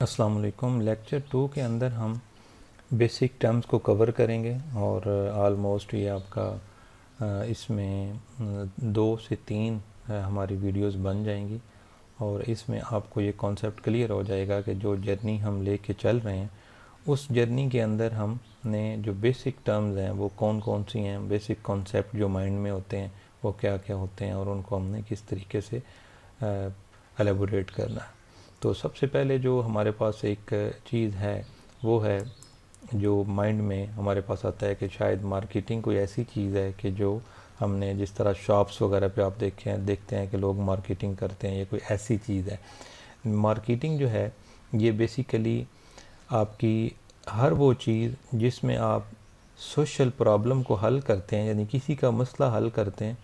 अस्सलाम वालेकुम। लेक्चर 2 के अंदर हम बेसिक टर्म्स को कवर करेंगे और आलमोस्ट ये आपका इसमें 2 से 3 हमारी वीडियोस बन जाएंगी और इसमें आपको ये कॉन्सेप्ट क्लियर हो जाएगा कि जो जर्नी हम लेके चल रहे हैं उस जर्नी के अंदर हमने जो बेसिक टर्म्स हैं वो कौन कौन सी हैं, बेसिक कॉन्सेप्ट जो माइंड में होते हैं वो क्या क्या होते हैं और उनको हमने किस तरीके से एलेबोरेट करना है। तो सबसे पहले जो हमारे पास एक चीज़ है वो है जो माइंड में हमारे पास आता है कि शायद मार्केटिंग कोई ऐसी चीज़ है कि जो हमने जिस तरह शॉप्स वगैरह पे आप देखते हैं कि लोग मार्केटिंग करते हैं, ये कोई ऐसी चीज़ है। मार्केटिंग जो है ये बेसिकली आपकी हर वो चीज़ जिसमें आप सोशल प्रॉब्लम को हल करते हैं, यानी किसी का मसला हल करते हैं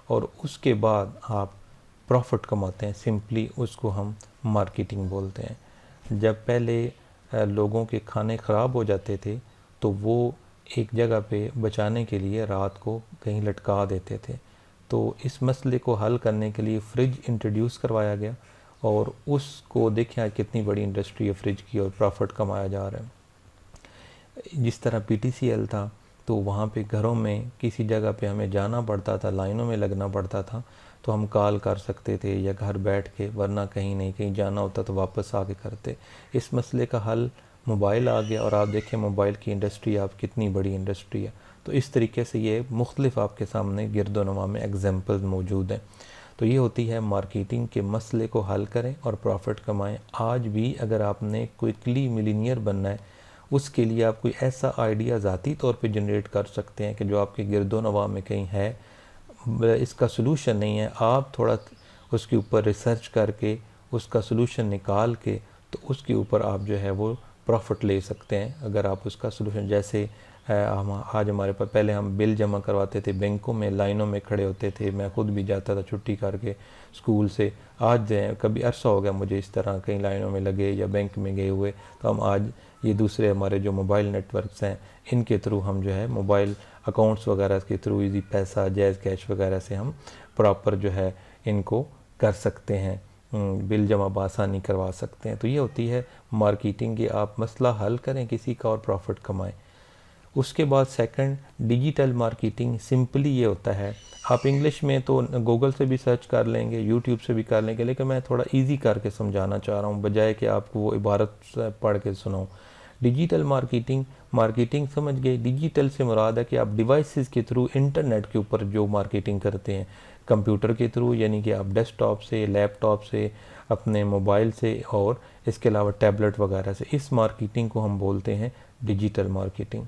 और उसके बाद आप प्रॉफिट कमाते हैं, सिंपली उसको हम मार्केटिंग बोलते हैं। जब पहले लोगों के खाने ख़राब हो जाते थे तो वो एक जगह पे बचाने के लिए रात को कहीं लटका देते थे, तो इस मसले को हल करने के लिए फ्रिज इंट्रोड्यूस करवाया गया और उसको देखें आज कितनी बड़ी इंडस्ट्री है फ्रिज की और प्रॉफिट कमाया जा रहा है। जिस तरह पीटीसीएल था तो वहाँ पे घरों में किसी जगह पे हमें जाना पड़ता था, लाइनों में लगना पड़ता था, तो हम कॉल कर सकते थे या घर बैठ के, वरना कहीं नहीं कहीं जाना होता तो वापस आके करते। इस मसले का हल मोबाइल आ गया और आप देखें मोबाइल की इंडस्ट्री आप कितनी बड़ी इंडस्ट्री है। तो इस तरीके से ये मुख्तलिफ आपके सामने गिरदोनवा में एग्जाम्पल्स मौजूद हैं। तो ये होती है मार्केटिंग के मसले को हल करें और प्रॉफिट कमाएं। आज भी अगर आपने क्विकली मिलीनियर बनना है उसके लिए आप कोई ऐसा आइडिया ज़ाती तौर पे जनरेट कर सकते हैं कि जो आपके गिरदोनवा में कहीं है, इसका सलूशन नहीं है, आप थोड़ा उसके ऊपर रिसर्च करके उसका सलूशन निकाल के तो उसके ऊपर आप जो है वो प्रॉफिट ले सकते हैं। अगर आप उसका सलूशन, जैसे हम आज हमारे पास, पहले हम बिल जमा करवाते थे बैंकों में, लाइनों में खड़े होते थे, मैं ख़ुद भी जाता था छुट्टी करके स्कूल से। आज कभी अरसा हो गया मुझे इस तरह कहीं लाइनों में लगे या बैंक में गए हुए, तो हम आज ये दूसरे हमारे जो मोबाइल नेटवर्क्स हैं इनके थ्रू हम जो है मोबाइल अकाउंट्स वगैरह के थ्रू इजी पैसा, जैज़ कैश वगैरह से हम प्रॉपर जो है इनको कर सकते हैं, बिल जमा बआसानी करवा सकते हैं। तो ये होती है मार्केटिंग की, आप मसला हल करें किसी का और प्रॉफिट कमाएं। उसके बाद सेकंड डिजिटल मार्केटिंग, सिंपली ये होता है, आप इंग्लिश में तो गूगल से भी सर्च कर लेंगे, यूट्यूब से भी कर लेंगे, लेकिन मैं थोड़ा इजी करके समझाना चाह रहा हूँ बजाय कि आपको वो इबारत पढ़ के सुनाऊँ। डिजिटल मार्केटिंग, मार्केटिंग समझ गए, डिजिटल से मुराद है कि आप डिवाइसेस के थ्रू इंटरनेट के ऊपर जो मार्केटिंग करते हैं, कंप्यूटर के थ्रू, यानी कि आप डेस्कटॉप से, लैपटॉप से, अपने मोबाइल से और इसके अलावा टैबलेट वगैरह से, इस मार्केटिंग को हम बोलते हैं डिजिटल मार्केटिंग।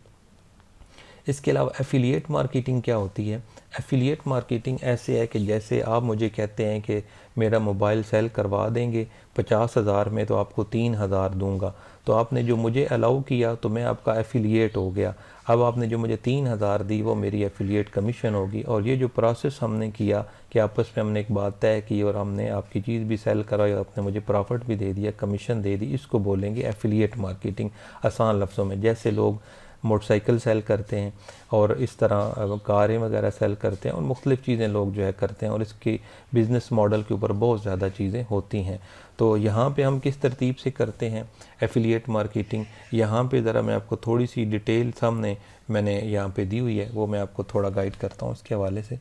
इसके अलावा एफिलिएट मार्केटिंग क्या होती है? एफिलिएट मार्केटिंग ऐसे है कि जैसे आप मुझे कहते हैं कि मेरा मोबाइल सेल करवा देंगे 50,000 में तो आपको 3,000 दूंगा, तो आपने जो मुझे अलाउ किया तो मैं आपका एफिलिएट हो गया। अब आपने जो मुझे 3,000 दी वो मेरी एफिलिएट कमीशन होगी। और ये जो प्रोसेस हमने किया कि आपस में हमने एक बात तय की और हमने आपकी चीज़ भी सेल कराई और आपने मुझे प्रॉफिट भी दे दिया, कमीशन दे दी, इसको बोलेंगे एफिलिएट मार्केटिंग आसान लफ्ज़ों में। जैसे लोग मोटरसाइकिल सेल करते हैं और इस तरह कारें वगैरह सेल करते हैं और मुख्तलिफ़ चीज़ें लोग जो है करते हैं और इसकी बिज़नेस मॉडल के ऊपर बहुत ज़्यादा चीज़ें होती हैं। तो यहाँ पे हम किस तरतीब से करते हैं एफिलिएट मार्केटिंग, यहाँ पे ज़रा मैं आपको थोड़ी सी डिटेल सामने मैंने यहाँ पे दी हुई है, वो मैं आपको थोड़ा गाइड करता हूँ उसके हवाले से।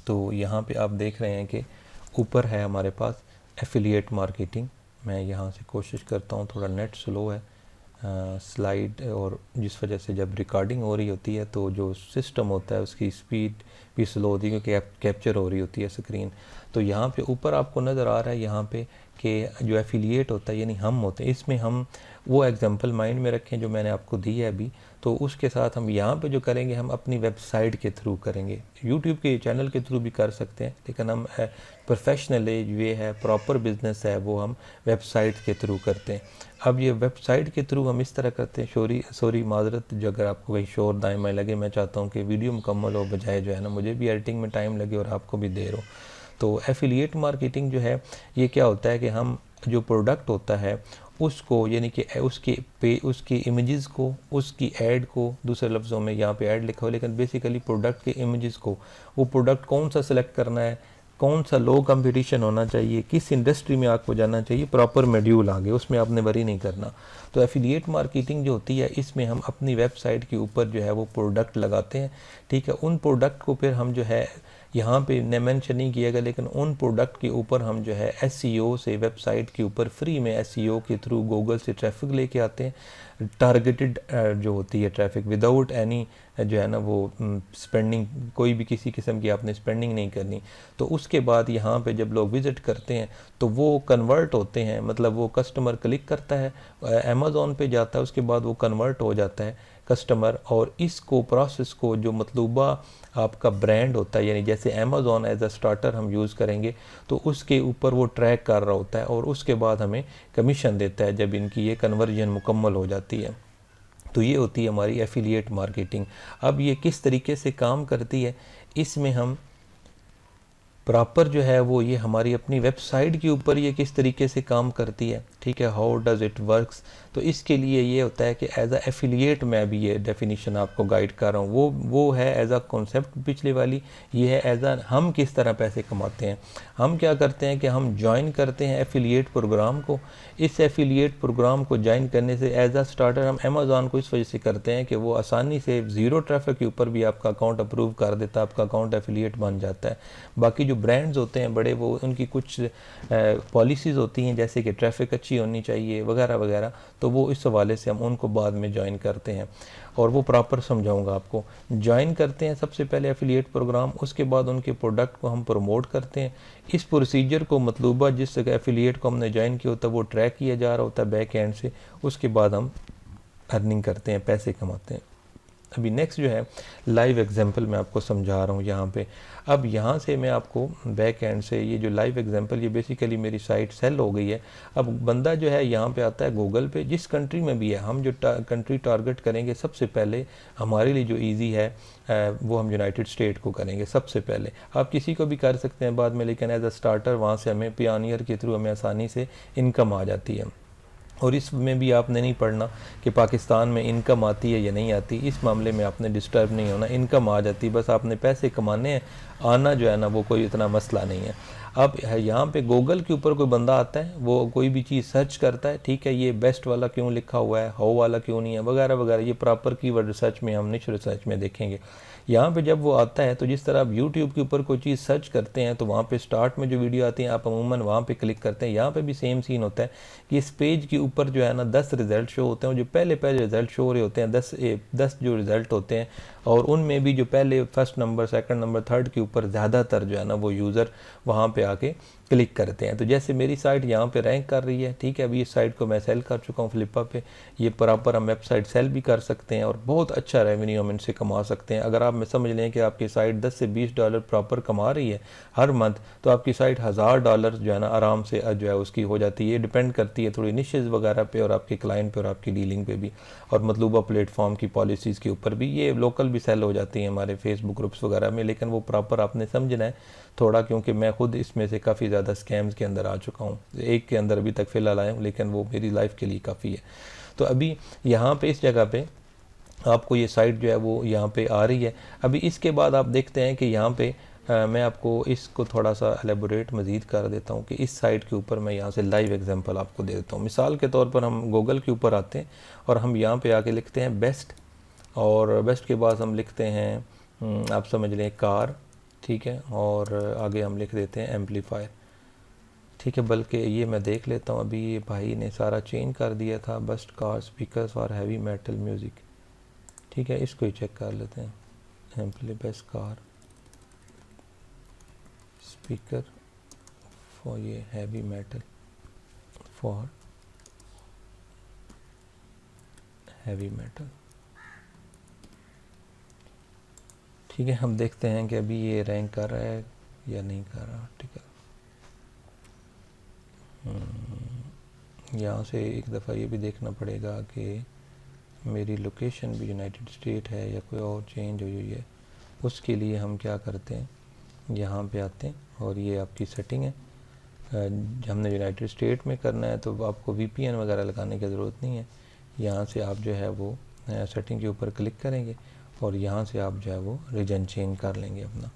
तो यहाँ पे आप देख रहे हैं कि ऊपर है हमारे पास एफिलिएट मार्केटिंग। मैं यहाँ से कोशिश करता हूँ, थोड़ा नेट स्लो है स्लाइड, और जिस वजह से जब रिकॉर्डिंग हो रही होती है तो जो सिस्टम होता है उसकी स्पीड भी स्लो होती है क्योंकि कैप्चर हो रही होती है स्क्रीन। तो यहाँ पे ऊपर आपको नज़र आ रहा है यहाँ पे कि जो एफिलिएट होता है यानी हम होते हैं, इसमें हम वो एग्जांपल माइंड में रखें जो मैंने आपको दी है अभी, तो उसके साथ हम यहाँ पे जो करेंगे हम अपनी वेबसाइट के थ्रू करेंगे, यूट्यूब के चैनल के थ्रू भी कर सकते हैं, लेकिन हम प्रोफेशनल वे है, प्रॉपर बिज़नेस है, वो हम वेबसाइट के थ्रू करते हैं। अब ये वेबसाइट के थ्रू हम इस तरह करते हैं, सॉरी माजरत जो अगर आपको कहीं शोर दाएँ बाएँ लगे, मैं चाहता हूँ कि वीडियो मुकम्मल हो बजाय जो है ना मुझे भी एडिटिंग में टाइम लगे और आपको भी देर हो। तो एफिलिएट मार्केटिंग जो है ये क्या होता है कि हम जो प्रोडक्ट होता है उसको, यानी कि उसकी इमेजेस को, उसकी ऐड को, दूसरे लफ्ज़ों में यहाँ पे ऐड लिखा हो लेकिन बेसिकली प्रोडक्ट के इमेजेस को, वो प्रोडक्ट कौन सा सिलेक्ट करना है, कौन सा लो कंपटीशन होना चाहिए, किस इंडस्ट्री में आपको जाना चाहिए, प्रॉपर मॉड्यूल आगे, उसमें आपने वरी नहीं करना। तो एफिलिएट मार्केटिंग जो होती है इसमें हम अपनी वेबसाइट के ऊपर जो है वो प्रोडक्ट लगाते हैं, ठीक है। उन प्रोडक्ट को फिर हम जो है यहाँ पे न मेंशन नहीं किया गया लेकिन उन प्रोडक्ट के ऊपर हम जो है एसईओ से वेबसाइट के ऊपर फ्री में एसईओ के थ्रू गूगल से ट्रैफिक लेके आते हैं, टारगेटेड जो होती है ट्रैफिक, विदाउट एनी जो है ना वो स्पेंडिंग, कोई भी किसी किस्म की आपने स्पेंडिंग नहीं करनी। तो उसके बाद यहाँ पे जब लोग विज़िट करते हैं तो वो कन्वर्ट होते हैं, मतलब वो कस्टमर क्लिक करता है, अमेज़ॉन पे जाता है, उसके बाद वो कन्वर्ट हो जाता है कस्टमर, और इसको प्रोसेस को जो मतलूबा आपका ब्रांड होता है, यानी जैसे अमेज़ॉन एज अ स्टार्टर हम यूज़ करेंगे तो उसके ऊपर वो ट्रैक कर रहा होता है और उसके बाद हमें कमीशन देता है जब इनकी ये कन्वर्जन मुकम्मल हो जाती है। तो ये होती है हमारी एफिलिएट मार्केटिंग। अब ये किस तरीके से काम करती है, इसमें हम प्रॉपर जो है वो ये हमारी अपनी वेबसाइट के ऊपर ये किस तरीके से काम करती है, ठीक है, हाउ डज़ इट वर्क्स। तो इसके लिए ये होता है कि एज अ एफिलिएट मैं भी ये डेफिनेशन आपको गाइड कर रहा हूँ, वो है एज अ कॉन्सेप्ट पिछले वाली, ये है एज अ हम किस तरह पैसे कमाते हैं। हम क्या करते हैं कि हम ज्वाइन करते हैं एफिलिएट प्रोग्राम को। इस एफिलिएट प्रोग्राम को ज्वाइन करने से एज अ स्टार्टर हम अमेज़ॉन को इस वजह से करते हैं कि वो आसानी से ज़ीरो ट्रैफिक के ऊपर भी आपका अकाउंट अप्रूव कर देता है, आपका अकाउंट एफिलिएट बन जाता है। बाकी जो ब्रांड्स होते हैं बड़े, वो उनकी कुछ पॉलिसीज़ होती हैं जैसे कि ट्रैफिक अच्छी होनी चाहिए वगैरह वगैरह, तो वो इस हवाले से हम उनको बाद में ज्वाइन करते हैं और वो प्रॉपर समझाऊंगा आपको। ज्वाइन करते हैं सबसे पहले एफिलिएट प्रोग्राम, उसके बाद उनके प्रोडक्ट को हम प्रमोट करते हैं। इस प्रोसीजर को मतलूबा जिस जगह एफिलिएट को हमने ज्वाइन किया होता है वो ट्रैक किया जा रहा होता है बैक एंड से, उसके बाद हम अर्निंग करते हैं, पैसे कमाते हैं। अभी नेक्स्ट जो है लाइव एग्जांपल मैं आपको समझा रहा हूँ यहाँ पे। अब यहाँ से मैं आपको बैक एंड से ये जो लाइव एग्जांपल, ये बेसिकली मेरी साइट सेल हो गई है। अब बंदा जो है यहाँ पे आता है गूगल पे, जिस कंट्री में भी है, हम जो कंट्री टारगेट करेंगे सबसे पहले हमारे लिए जो इजी है वो हम यूनाइटेड स्टेट को करेंगे सबसे पहले। आप किसी को भी कर सकते हैं बाद में, लेकिन एज अ स्टार्टर वहाँ से हमें पियोनियर के थ्रू हमें आसानी से इनकम आ जाती है। और इसमें भी आपने नहीं पढ़ना कि पाकिस्तान में इनकम आती है या नहीं आती, इस मामले में आपने डिस्टर्ब नहीं होना, इनकम आ जाती, बस आपने पैसे कमाने हैं, आना जो है ना वो कोई इतना मसला नहीं है। अब यहाँ पे गूगल के ऊपर कोई बंदा आता है, वो कोई भी चीज़ सर्च करता है, ठीक है, ये बेस्ट वाला क्यों लिखा हुआ है, हाउ वाला क्यों नहीं है, वगैरह वगैरह, ये प्रॉपर कीवर्ड रिसर्च में हम निश रिसर्च में देखेंगे। यहाँ पे जब वो आता है तो जिस तरह आप यूट्यूब के ऊपर कोई चीज़ सर्च करते हैं तो वहाँ पे स्टार्ट में जो वीडियो आती है आप अमूमन वहाँ पे क्लिक करते हैं। यहाँ पे भी सेम सीन होता है कि इस पेज के ऊपर जो है ना 10 रिज़ल्ट शो होते हैं, जो पहले रिज़ल्ट शो हो रहे होते हैं 10 जो रिज़ल्ट होते हैं, और उनमें भी जो पहले first number, second number, third के ऊपर ज़्यादातर जो है ना वो यूज़र वहाँ पे आके क्लिक करते हैं। तो जैसे मेरी साइट यहाँ पे रैंक कर रही है, ठीक है, अभी इस साइट को मैं सेल कर चुका हूँ फ्लिपा पे, ये प्रॉपर हम वेबसाइट सेल भी कर सकते हैं और बहुत अच्छा रेवेन्यू हम इनसे कमा सकते हैं। अगर आप में समझ लें कि आपकी साइट 10 से 20 डॉलर प्रॉपर कमा रही है हर मंथ, तो आपकी साइट $1000 जो है ना आराम से जो है उसकी हो जाती है। ये डिपेंड करती है थोड़ी निशेज़ वगैरह पे और आपके क्लाइंट पे और आपकी डीलिंग पे भी, और मतलूबा प्लेटफॉर्म की पॉलिसीज़ के ऊपर भी। ये लोकल भी सेल हो जाती हैं हमारे फेसबुक ग्रुप्स वगैरह में, लेकिन वो प्रॉपर आपने समझना है थोड़ा, क्योंकि मैं खुद इसमें से काफ़ी ज़्यादा स्कैम्स के अंदर आ चुका हूँ। एक के अंदर अभी तक फ़िलहाल आया हूँ, लेकिन वो मेरी लाइफ के लिए काफ़ी है। तो अभी यहाँ पे इस जगह पे आपको ये साइट जो है वो यहाँ पे आ रही है। अभी इसके बाद आप देखते हैं कि यहाँ पे मैं आपको इसको थोड़ा सा एलेबोरेट मज़ीद कर देता हूँ कि इस साइट के ऊपर मैं यहाँ से लाइव एग्जांपल आपको दे देता हूँ। मिसाल के तौर पर हम गूगल के ऊपर आते हैं और हम यहाँ पे आके लिखते हैं बेस्ट, और बेस्ट के बाद हम लिखते हैं आप समझ लें कार, ठीक है, और आगे हम लिख देते हैं एम्पलीफायर, ठीक है। बल्कि ये मैं देख लेता हूँ, अभी ये भाई ने सारा चेंज कर दिया था, बेस्ट कार स्पीकर्स और हैवी मेटल म्यूज़िक, ठीक है, इसको ही चेक कर लेते हैं। बेस्ट कार स्पीकर फॉर ये heavy metal, for heavy metal, ठीक है। हम देखते हैं कि अभी ये रैंक कर रहा है या नहीं कर रहा, ठीक है। यहाँ से एक दफ़ा ये भी देखना पड़ेगा कि मेरी लोकेशन भी यूनाइटेड स्टेट है या कोई और चेंज हुई है। उसके लिए हम क्या करते हैं, यहाँ पे आते हैं और ये आपकी सेटिंग है, हमने यूनाइटेड स्टेट में करना है तो आपको VPN वगैरह लगाने की ज़रूरत नहीं है। यहाँ से आप जो है वो सेटिंग के ऊपर क्लिक करेंगे और यहाँ से आप जो है वो रीजन चेंज कर लेंगे अपना।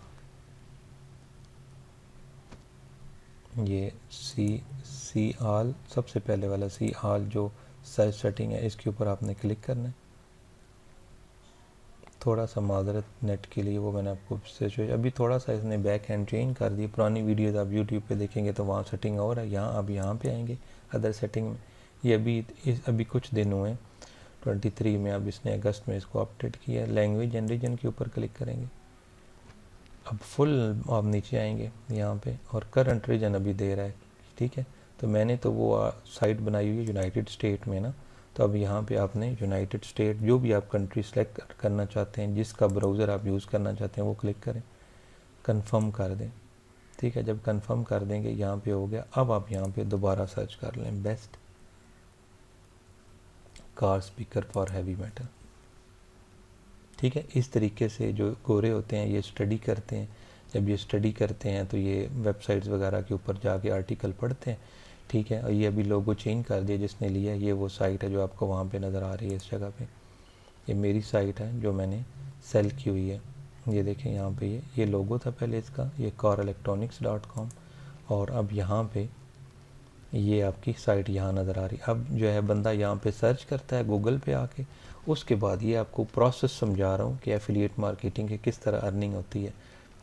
ये सी आल, सबसे पहले वाला सी आल जो साइज सेटिंग है, इसके ऊपर आपने क्लिक करना है। थोड़ा सा माजरत नेट के लिए, वो मैंने आपको अभी थोड़ा सा इसने बैक हैंड चेंज कर दी। पुरानी वीडियोस आप यूट्यूब पे देखेंगे तो वहाँ सेटिंग और है। यहाँ अब यहाँ पे आएंगे अदर सेटिंग में। ये अभी कुछ दिन हुए 23 में, अब इसने अगस्त में इसको अपडेट किया है। लैंग्वेज एंड रीजन के ऊपर क्लिक करेंगे। अब फुल आप नीचे आएंगे यहाँ पे और करंट रीजन अभी दे रहा है, ठीक है। तो मैंने तो वो साइट बनाई हुई है यूनाइटेड स्टेट में ना, तो अब यहाँ पे आपने यूनाइटेड स्टेट जो भी आप कंट्री सेलेक्ट करना चाहते हैं, जिसका ब्राउज़र आप यूज़ करना चाहते हैं वो क्लिक करें, कंफर्म कर दें, ठीक है। जब कंफर्म कर देंगे यहाँ पे हो गया। अब आप यहाँ पे दोबारा सर्च कर लें best car speaker for heavy metal, ठीक है। इस तरीके से जो गोरे होते हैं ये स्टडी करते हैं। जब ये स्टडी करते हैं तो ये वेबसाइट्स वगैरह के ऊपर जाके आर्टिकल पढ़ते हैं, ठीक है। और ये अभी लोगो चेंज कर दिया जिसने लिया, ये वो साइट है जो आपको वहाँ पे नज़र आ रही है इस जगह पे। ये मेरी साइट है जो मैंने सेल की हुई है। ये देखें यहाँ पे ये लोगो था पहले इसका, ये carelectronics.com, और अब यहाँ पे ये आपकी साइट यहाँ नज़र आ रही है। अब जो है बंदा यहाँ पे सर्च करता है गूगल पे आके, उसके बाद ये आपको प्रोसेस समझा रहा हूँ कि एफिलिएट मार्केटिंग की किस तरह अर्निंग होती है,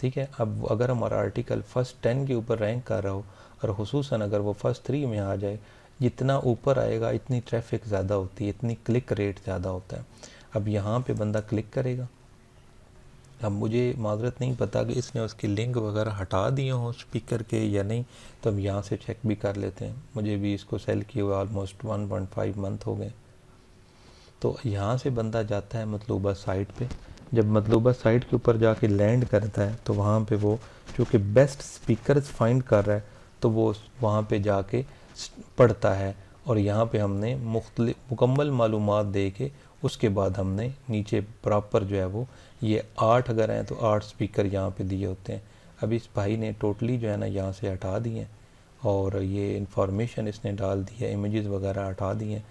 ठीक है। अब अगर हमारा आर्टिकल फर्स्ट 10 के ऊपर रैंक कर रहा हो और खुसूसन अगर वो फर्स्ट 3 में आ जाए, जितना ऊपर आएगा इतनी ट्रैफिक ज़्यादा होती है, इतनी क्लिक रेट ज़्यादा होता है। अब यहाँ पे बंदा क्लिक करेगा। अब मुझे माजरत नहीं पता कि इसने उसकी लिंक वगैरह हटा दिए हों स्पीकर के या नहीं, तो हम यहाँ से चेक भी कर लेते हैं। मुझे भी इसको सेल किए हुए ऑलमोस्ट 1.5 मंथ हो गए। तो यहाँ से बंदा जाता है मतलूबा साइट पे। जब मतलूबा साइट के ऊपर जाके लैंड करता है तो वहाँ पे वो चूँकि बेस्ट स्पीकर्स फाइंड कर रहा है तो वो वहाँ पे जाके पढ़ता है, और यहाँ पे हमने मुकम्मल मालूमात दे के उसके बाद हमने नीचे प्रॉपर जो है वो ये 8 अगर हैं तो 8 स्पीकर यहाँ पे दिए होते हैं। अब इस भाई ने टोटली जो है ना यहाँ से हटा दिए और ये इंफॉर्मेशन इसने डाल दी है, इमेजेस वगैरह हटा दिए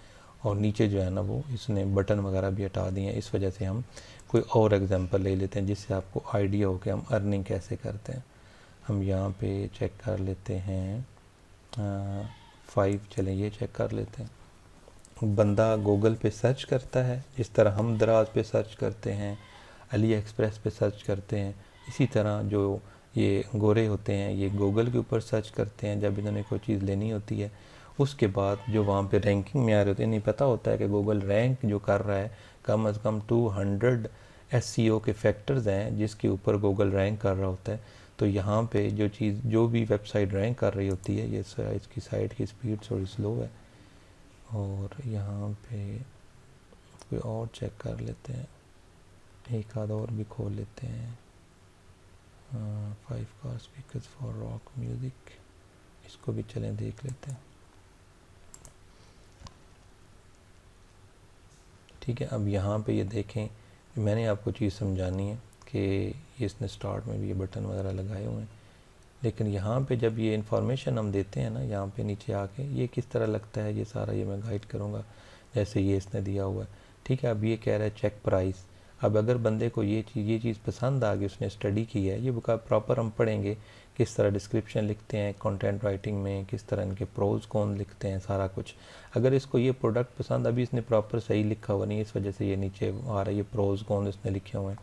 और नीचे जो है ना वो इसने बटन वगैरह भी हटा दिए हैं। इस वजह से हम कोई और एग्जांपल ले लेते हैं जिससे आपको आइडिया हो कि हम अर्निंग कैसे करते हैं। हम यहाँ पे चेक कर लेते हैं 5, चलें ये चेक कर लेते हैं। बंदा गूगल पे सर्च करता है, जिस तरह हम दराज पे सर्च करते हैं, अली एक्सप्रेस पे सर्च करते हैं, इसी तरह जो ये गोरे होते हैं ये गूगल के ऊपर सर्च करते हैं जब इन्होंने कोई चीज़ लेनी होती है। उसके बाद जो वहाँ पे रैंकिंग में आ रहे होते हैं, नहीं पता होता है कि गूगल रैंक जो कर रहा है कम से कम 200 SEO के फैक्टर्स हैं जिसके ऊपर गूगल रैंक कर रहा होता है। तो यहाँ पे जो भी वेबसाइट रैंक कर रही होती है, ये इसकी साइट की स्पीड थोड़ी स्लो है, और यहाँ पे कोई और चेक कर लेते हैं, एक आध और भी खोल लेते हैं। 5 car speakers for rock music, इसको भी चलें देख लेते हैं, ठीक है। अब यहाँ पे ये देखें, मैंने आपको चीज़ समझानी है कि इसने स्टार्ट में भी ये बटन वगैरह लगाए हुए हैं, लेकिन यहाँ पे जब ये इन्फॉर्मेशन हम देते हैं ना, यहाँ पे नीचे आके ये किस तरह लगता है, ये सारा ये मैं गाइड करूँगा जैसे ये इसने दिया हुआ है, ठीक है। अब ये कह रहा है चेक प्राइस। अब अगर बंदे को ये चीज़ पसंद आ गई, उसने स्टडी की है, ये बुक प्रॉपर हम पढ़ेंगे किस तरह डिस्क्रिप्शन लिखते हैं कंटेंट राइटिंग में, किस तरह इनके प्रोज कौन लिखते हैं, सारा कुछ। अगर इसको ये प्रोडक्ट पसंद, अभी इसने प्रॉपर सही लिखा हुआ नहीं, इस वजह से ये नीचे आ रहा है, ये प्रोज कौन इसने लिखे हुए हैं।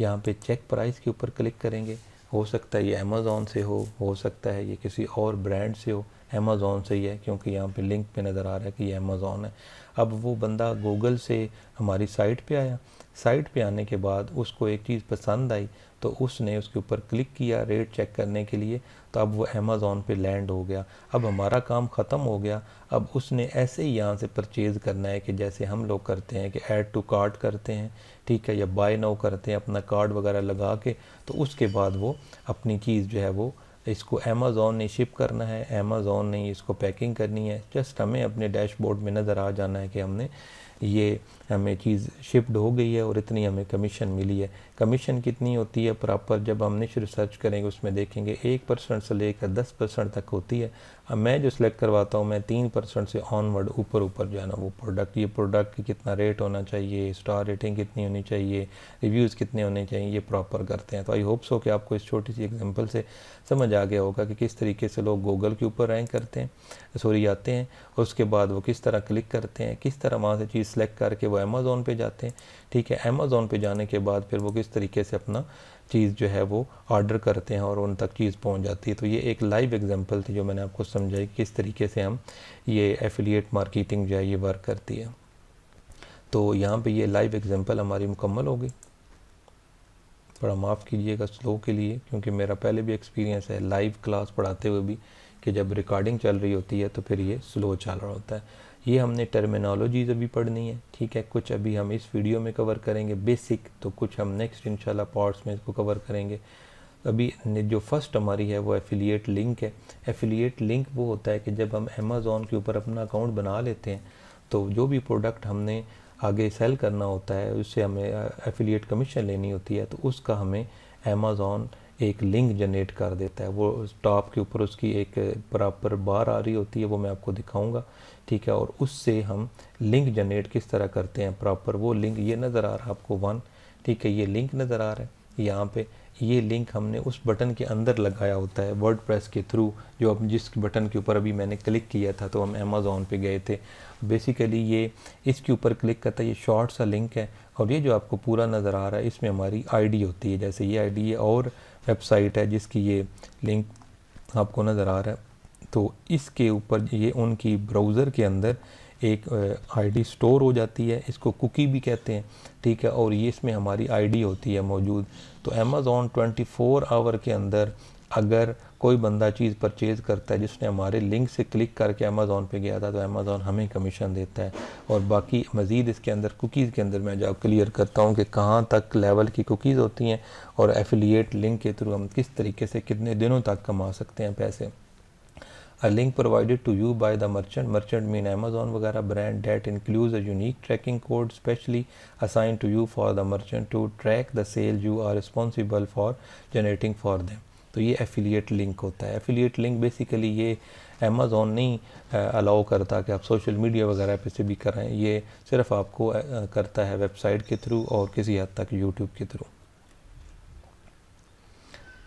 यहाँ पे चेक प्राइस के ऊपर क्लिक करेंगे। हो सकता है ये अमेज़ॉन से हो सकता है ये किसी और ब्रांड से हो। अमेज़ॉन से ही है क्योंकि यहाँ पे लिंक पे नज़र आ रहा है कि ये अमेज़ॉन है। अब वो बंदा गूगल से हमारी साइट पे आया, साइट पे आने के बाद उसको एक चीज़ पसंद आई तो उसने उसके ऊपर क्लिक किया रेट चेक करने के लिए, तो अब वो अमेज़ॉन पे लैंड हो गया। अब हमारा काम ख़त्म हो गया। अब उसने ऐसे ही यहाँ से परचेज़ करना है कि जैसे हम लोग करते हैं कि ऐड टू कार्ट करते हैं, ठीक है, या बाय नाउ करते हैं अपना कार्ड वगैरह लगा के, तो उसके बाद वो अपनी चीज़ जो है वो इसको अमेज़ॉन ने शिप करना है, अमेज़ॉन ने इसको पैकिंग करनी है। जस्ट हमें अपने डैशबोर्ड में नज़र आ जाना है कि हमने ये हमें चीज़ शिफ्ट हो गई है और इतनी हमें कमीशन मिली है। कमीशन कितनी होती है प्रॉपर, जब हम निश रिसर्च करेंगे उसमें देखेंगे 1% से लेकर 10% तक होती है। अब मैं जो सिलेक्ट करवाता हूँ, मैं 3% से ऑनवर्ड ऊपर जो है ना वो प्रोडक्ट, ये प्रोडक्ट की कितना रेट होना चाहिए, स्टार रेटिंग कितनी होनी चाहिए, रिव्यूज़ कितने होने चाहिए, ये प्रॉपर करते हैं। तो आई होप सो कि आपको इस छोटी सी एग्जांपल से समझ आ गया होगा कि किस तरीके से लोग गूगल के ऊपर रैंक करते हैं, आते हैं, और उसके बाद वो किस तरह क्लिक करते हैं, किस तरह वहाँ से चीज़ सेलेक्ट करके वो अमेज़ॉन पे जाते हैं। ठीक है, अमेज़ॉन पे जाने के बाद फिर वो किस तरीके से अपना चीज़ जो है वो ऑर्डर करते हैं और उन तक चीज़ पहुंच जाती है। तो ये एक लाइव एग्जांपल थी जो मैंने आपको समझाई किस तरीके से हम ये एफिलिएट मार्केटिंग जो है ये वर्क करती है। तो यहाँ पे ये लाइव एग्जांपल हमारी मुकम्मल हो गई। थोड़ा माफ़ कीजिएगा स्लो के लिए, क्योंकि मेरा पहले भी एक्सपीरियंस है लाइव क्लास पढ़ाते हुए भी कि जब रिकॉर्डिंग चल रही होती है तो फिर ये स्लो चल रहा होता है। ये हमने टर्मिनोलॉजीज़ अभी पढ़नी है। ठीक है, कुछ अभी हम इस वीडियो में कवर करेंगे बेसिक, तो कुछ हम नेक्स्ट इंशाल्लाह पार्ट्स में इसको कवर करेंगे। अभी जो फर्स्ट हमारी है वो एफिलिएट लिंक है। एफिलिएट लिंक वो होता है कि जब हम अमेज़ॉन के ऊपर अपना अकाउंट बना लेते हैं तो जो भी प्रोडक्ट हमने आगे सेल करना होता है उससे हमें एफिलिएट कमीशन लेनी होती है, तो उसका हमें अमेज़ॉन एक लिंक जनरेट कर देता है। वो टॉप के ऊपर उसकी एक प्रॉपर बार आ रही होती है, वो मैं आपको दिखाऊंगा। ठीक है, और उससे हम लिंक जनरेट किस तरह करते हैं प्रॉपर। वो लिंक ये नज़र आ रहा है आपको 1, ठीक है, ये लिंक नज़र आ रहा है यहाँ पे। ये लिंक हमने उस बटन के अंदर लगाया होता है वर्डप्रेस के थ्रू, जो अब जिस बटन के ऊपर अभी मैंने क्लिक किया था तो हम अमेज़ॉन पे गए थे। बेसिकली ये इसके ऊपर क्लिक करता है, ये शॉर्ट सा लिंक है, और ये जो आपको पूरा नज़र आ रहा है इसमें हमारी आईडी होती है। जैसे ये आईडी है और वेबसाइट है जिसकी ये लिंक आपको नज़र आ रहा है, तो इसके ऊपर ये उनकी ब्राउज़र के अंदर एक आईडी स्टोर हो जाती है, इसको कुकी भी कहते हैं। ठीक है, और ये इसमें हमारी आईडी होती है मौजूद। तो अमेज़ॉन 24 आवर के अंदर अगर कोई बंदा चीज़ परचेज़ करता है जिसने हमारे लिंक से क्लिक करके अमेज़ॉन पे गया था, तो अमेज़ॉन हमें कमीशन देता है। और बाकी मज़ीद इसके अंदर कुकीज़ के अंदर मैं जब क्लियर करता हूँ कि कहाँ तक लेवल की कुकीज़ होती हैं और एफिलिएट लिंक के थ्रू हम किस तरीके से कितने दिनों तक कमा सकते हैं पैसे। A link provided to you by the merchant mean Amazon वगैरह brand that includes a unique tracking code specially assigned to you for the merchant to track the sale you are responsible for generating for them। तो ये affiliate link होता है। Affiliate link basically ये Amazon नहीं allow करता कि आप social media वगैरह पे से भी करें, ये सिर्फ आपको करता है वेबसाइट के थ्रू और किसी हद तक यूट्यूब के थ्रू।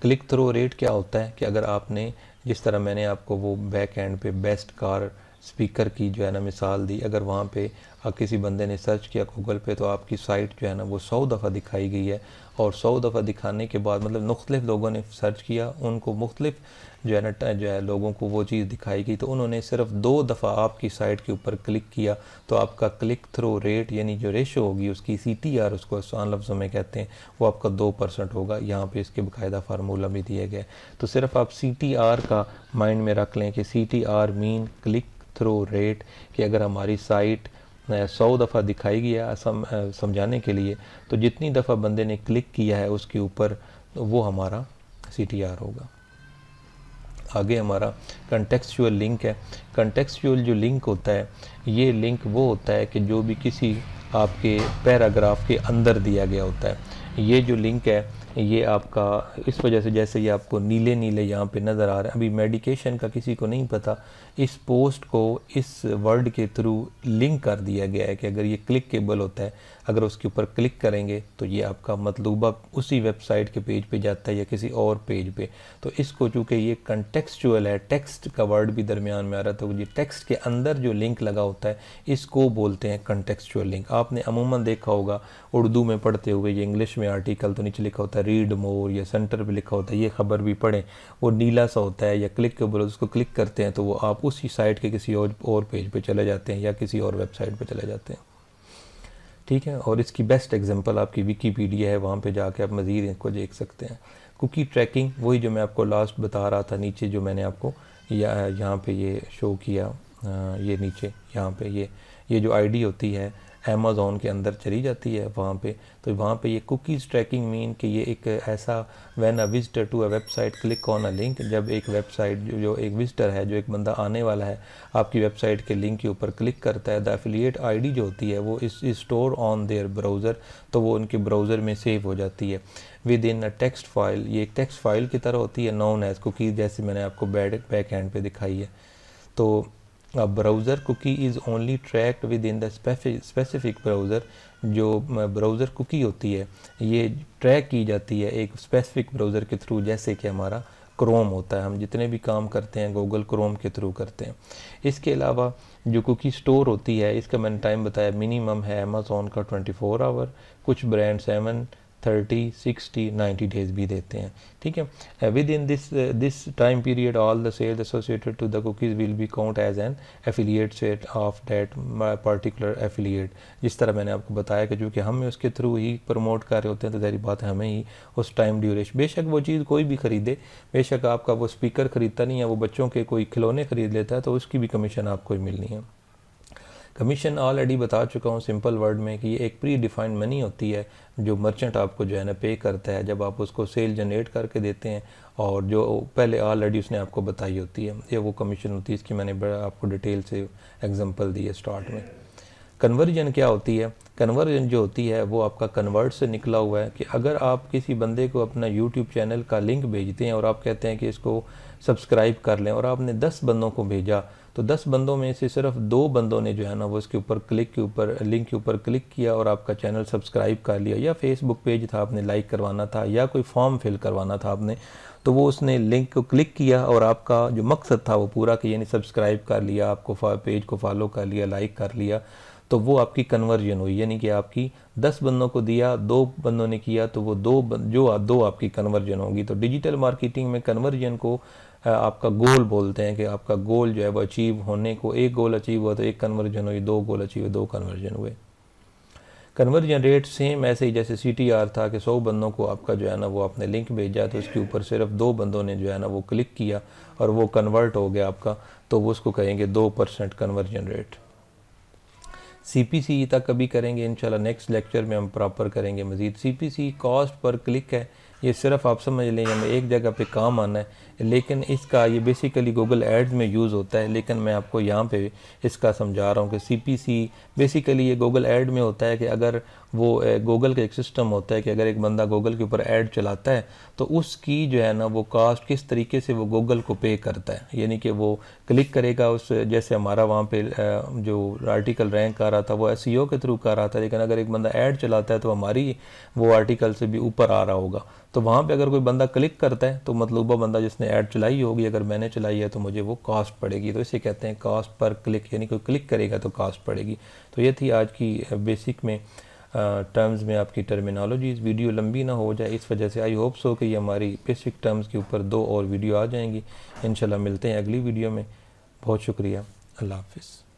क्लिक थ्रू रेट क्या होता है कि अगर आपने, जिस तरह मैंने आपको वो बैक एंड पे बेस्ट कार स्पीकर की जो है ना मिसाल दी, अगर वहाँ पे किसी बंदे ने सर्च किया गूगल पे तो आपकी साइट जो है ना वो 100 दफ़ा दिखाई गई है, और 100 दफ़ा दिखाने के बाद मतलब मुख्तलिफ लोगों ने सर्च किया, उनको मुख्तलिफ जो है ना जो है लोगों को वो चीज़ दिखाई गई, तो उन्होंने सिर्फ 2 दफ़ा आपकी साइट के ऊपर क्लिक किया तो आपका क्लिक थ्रू रेट यानी जो रेशो होगी उसकी CTR, उसको आसान लफ्ज़ों में कहते हैं, वो आपका 2% होगा। यहाँ पे इसके बाकायदा फार्मूला भी दिया गया है। तो सिर्फ आप CTR का माइंड में रख लें कि CTR mean click through rate, कि अगर हमारी साइट 100 दफ़ा दिखाई गया समझाने के लिए, तो जितनी दफ़ा बंदे ने क्लिक किया है उसके ऊपर तो वो हमारा CTR होगा। आगे हमारा कंटेक्सचुअल लिंक है। कंटेक्सचुअल जो लिंक होता है, ये लिंक वो होता है कि जो भी किसी आपके पैराग्राफ के अंदर दिया गया होता है। ये जो लिंक है ये आपका इस वजह से, जैसे ये आपको नीले नीले यहाँ पे नज़र आ रहा है, अभी मेडिकेशन का किसी को नहीं पता, इस पोस्ट को इस वर्ड के थ्रू लिंक कर दिया गया है कि अगर ये क्लिकेबल होता है, अगर उसके ऊपर क्लिक करेंगे तो ये आपका मतलूबा उसी वेबसाइट के पेज पे जाता है या किसी और पेज पे। तो इसको चूँकि ये कंटेक्सचुअल है, टेक्स्ट का वर्ड भी दरमियान में आ रहा है, तो ये टेक्स्ट के अंदर जो लिंक लगा होता है इसको बोलते हैं कंटेक्सचुअल लिंक। आपने अमूमन देखा होगा उर्दू में पढ़ते हुए, ये इंग्लिश में आर्टिकल तो नीचे लिखा होता है रीड मोर, या सेंटर पे लिखा होता है ये खबर भी पढ़ें, वो नीला सा होता है, या क्लिकेबल, उसको क्लिक करते हैं तो वो आप उसी साइट के किसी और पेज पे चले जाते हैं या किसी और वेबसाइट पे चले जाते हैं। ठीक है, और इसकी बेस्ट एग्जांपल आपकी विकीपीडिया है, वहाँ पे जाके आप मज़ीद इनको देख सकते हैं। कुकी ट्रैकिंग वही जो मैं आपको लास्ट बता रहा था, नीचे जो मैंने आपको यहाँ पे ये शो किया, ये नीचे यहाँ पे ये जो आईडी होती है अमेज़ॉन के अंदर चली जाती है वहाँ पे, तो वहाँ पे ये कुकीज़ ट्रैकिंग मीन कि ये एक ऐसा when a visitor to a website click on a link, जब एक वेबसाइट जो एक विजिटर है, जो एक बंदा आने वाला है आपकी वेबसाइट के लिंक के ऊपर क्लिक करता है, द एफिलिएट आईडी जो होती है वो इस स्टोर ऑन देयर ब्राउज़र, तो वो उनके ब्राउज़र में सेव हो जाती है with in a text file. ये एक टेक्स्ट फाइल की तरह होती है, नोन एज कुकीज़, जैसे मैंने आपको बैक एंड पे दिखाई है। तो browser cookie is only tracked within the specific browser, जो ब्राउज़र कुकी होती है ये ट्रैक की जाती है एक स्पेसिफिक ब्राउज़र के थ्रू, जैसे कि हमारा क्रोम होता है, हम जितने भी काम करते हैं गूगल क्रोम के थ्रू करते हैं। इसके अलावा जो कुकी स्टोर होती है इसका मैंने टाइम बताया, मिनिमम है अमेज़ॉन का 24 आवर, कुछ ब्रांड 7, 30, 60, 90 डेज भी देते हैं, ठीक है। With in this time period all the sales associated to the cookies will be count as an affiliate set of that particular affiliate. जिस तरह मैंने आपको बताया कि चूँकि हम उसके थ्रू ही प्रमोट कर रहे होते हैं तो ज़ाहिर बात है हमें ही उस टाइम ड्यूरेशन, बेशक वो चीज़ कोई भी ख़रीदे, बेशक आपका वो स्पीकर ख़रीदता नहीं है, वो बच्चों के कोई खिलौने ख़रीद लेता है तो उसकी भी कमीशन आपको ही मिलनी है। कमीशन ऑलरेडी बता चुका हूँ सिंपल वर्ड में कि ये एक प्री डिफाइंड मनी होती है जो मर्चेंट आपको जो है ना पे करता है जब आप उसको सेल जनरेट करके देते हैं, और जो पहले ऑलरेडी उसने आपको बताई होती है, ये वो कमीशन होती है। इसकी मैंने बड़ा आपको डिटेल से एग्जांपल दी है स्टार्ट में। कन्वर्जन क्या होती है? कन्वर्जन जो होती है वो आपका कन्वर्ट से निकला हुआ है कि अगर आप किसी बंदे को अपना यूट्यूब चैनल का लिंक भेजते हैं और आप कहते हैं कि इसको सब्सक्राइब कर लें, और आपने 10 बंदों को भेजा, तो 10 बंदों में से सिर्फ 2 बंदों ने जो है ना वो इसके ऊपर लिंक के ऊपर क्लिक किया और आपका चैनल सब्सक्राइब कर लिया, या फेसबुक पेज था आपने लाइक करवाना था, या कोई फॉर्म फिल करवाना था आपने, तो वो उसने लिंक को क्लिक किया और आपका जो मकसद था वो पूरा कि यानी सब्सक्राइब कर लिया, आपको पेज को फॉलो कर लिया, लाइक कर लिया, तो वो आपकी कन्वर्जन हुई। यानी कि आपकी 10 बंदों को दिया, 2 बंदों ने किया, तो वो दो आपकी कन्वर्जन होगी। तो डिजिटल मार्केटिंग में कन्वर्जन को आपका गोल बोलते हैं कि आपका गोल जो है वो अचीव होने को, एक गोल अचीव हुआ तो एक कन्वर्जन हुई, 2 गोल अचीव हुए 2 कन्वर्जन हुए। कन्वर्जन रेट सेम ऐसे ही जैसे CTR था कि 100 बंदों को आपका जो है ना वो आपने लिंक भेजा तो उसके ऊपर सिर्फ 2 बंदों ने जो है ना वो क्लिक किया और वो कन्वर्ट हो गया आपका, तो वो उसको कहेंगे 2% कन्वर्जन रेट। CPC तक कभी करेंगे इंशाल्लाह, नेक्स्ट लेक्चर में हम प्रॉपर करेंगे मज़ीद। CPC कॉस्ट पर क्लिक है, ये सिर्फ आप समझ लें हमें एक जगह पे काम आना है, लेकिन इसका ये बेसिकली गूगल एड्स में यूज़ होता है, लेकिन मैं आपको यहाँ पे इसका समझा रहा हूँ कि CPC बेसिकली ये गूगल ऐड में होता है कि अगर वो गूगल का एक सिस्टम होता है कि अगर एक बंदा गूगल के ऊपर ऐड चलाता है तो उसकी जो है ना वो कास्ट किस तरीके से वो गूगल को पे करता है, यानी कि वो क्लिक करेगा उस, जैसे हमारा वहाँ पे जो आर्टिकल रैंक आ रहा था वो SEO के थ्रू कर रहा था, लेकिन अगर एक बंदा ऐड चलाता है तो हमारी वो आर्टिकल से भी ऊपर आ रहा होगा। तो वहाँ पे अगर कोई बंदा क्लिक करता है तो मतलूबा बंदा जिसने ऐड चलाई होगी, अगर मैंने चलाई है तो मुझे वो कास्ट पड़ेगी, तो इसे कहते हैं कास्ट पर क्लिक, यानी कोई क्लिक करेगा तो कास्ट पड़ेगी। तो ये थी आज की बेसिक में टर्म्स में आपकी टर्मिनोलॉजीज़। वीडियो लंबी ना हो जाए इस वजह से, आई होप सो कि ये हमारी बेसिक टर्म्स के ऊपर 2 और वीडियो आ जाएंगी। इंशाल्लाह मिलते हैं अगली वीडियो में। बहुत शुक्रिया, अल्लाह हाफिज़।